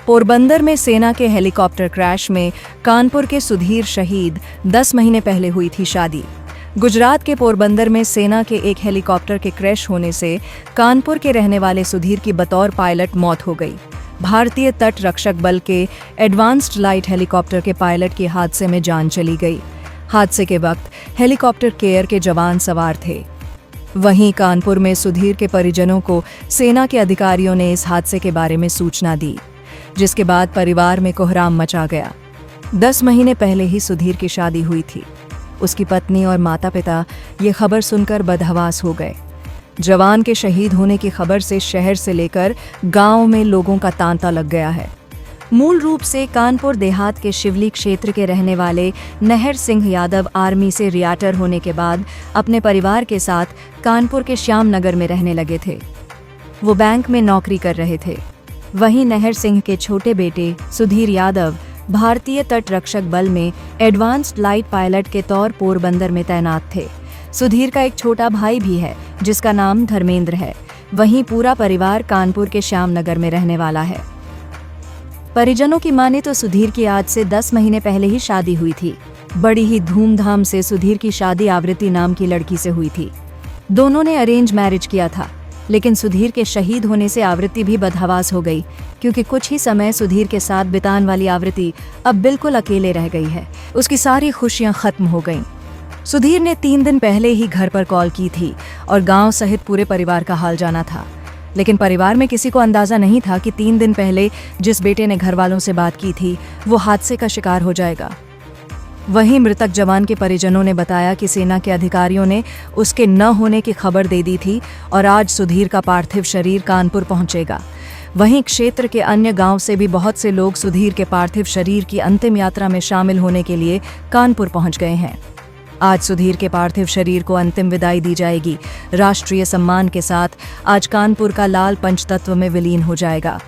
पोरबंदर में सेना के हेलीकॉप्टर क्रैश में कानपुर के सुधीर शहीद। 10 महीने पहले हुई थी शादी। गुजरात के पोरबंदर में सेना के एक हेलीकॉप्टर के क्रैश होने से कानपुर के रहने वाले सुधीर की बतौर पायलट मौत हो गई। भारतीय तट रक्षक बल के एडवांस्ड लाइट हेलीकॉप्टर के पायलट की हादसे में जान चली गई। हादसे के वक्त हेलीकॉप्टर केयर के जवान सवार थे। वहीं कानपुर में सुधीर के परिजनों को सेना के अधिकारियों ने इस हादसे के बारे में सूचना दी, जिसके बाद परिवार में कोहराम मचा गया। 10 महीने पहले ही सुधीर की शादी हुई थी। उसकी पत्नी और माता पिता ये खबर सुनकर बदहवास हो गए। जवान के शहीद होने की खबर से शहर से लेकर गांव में लोगों का तांता लग गया है। मूल रूप से कानपुर देहात के शिवली क्षेत्र के रहने वाले नहर सिंह यादव आर्मी से रिटायर होने के बाद अपने परिवार के साथ कानपुर के श्याम नगर में रहने लगे थे। वो बैंक में नौकरी कर रहे थे। वहीं नहर सिंह के छोटे बेटे सुधीर यादव भारतीय तट रक्षक बल में एडवांस्ड लाइट पायलट के तौर पोरबंदर में तैनात थे। सुधीर का एक छोटा भाई भी है जिसका नाम धर्मेंद्र है। वहीं पूरा परिवार कानपुर के श्याम नगर में रहने वाला है। परिजनों की माने तो सुधीर की आज से 10 महीने पहले ही शादी हुई थी। बड़ी ही धूमधाम से सुधीर की शादी आवृत्ति नाम की लड़की से हुई थी। दोनों ने अरेंज मैरिज किया था, लेकिन सुधीर के शहीद होने से आवृत्ति भी बदहवास हो गई, क्योंकि कुछ ही समय सुधीर के साथ बिताने वाली आवृत्ति अब बिल्कुल अकेले रह गई है। उसकी सारी खुशियां खत्म हो गईं। सुधीर ने 3 दिन पहले ही घर पर कॉल की थी और गांव सहित पूरे परिवार का हाल जाना था, लेकिन परिवार में किसी को अंदाजा नहीं था कि 3 दिन पहले जिस बेटे ने घर वालों से बात की थी वो हादसे का शिकार हो जाएगा। वहीं मृतक जवान के परिजनों ने बताया कि सेना के अधिकारियों ने उसके न होने की खबर दे दी थी और आज सुधीर का पार्थिव शरीर कानपुर पहुंचेगा। वहीं क्षेत्र के अन्य गांव से भी बहुत से लोग सुधीर के पार्थिव शरीर की अंतिम यात्रा में शामिल होने के लिए कानपुर पहुंच गए हैं। आज सुधीर के पार्थिव शरीर को अंतिम विदाई दी जाएगी। राष्ट्रीय सम्मान के साथ आज कानपुर का लाल पंचतत्व में विलीन हो जाएगा।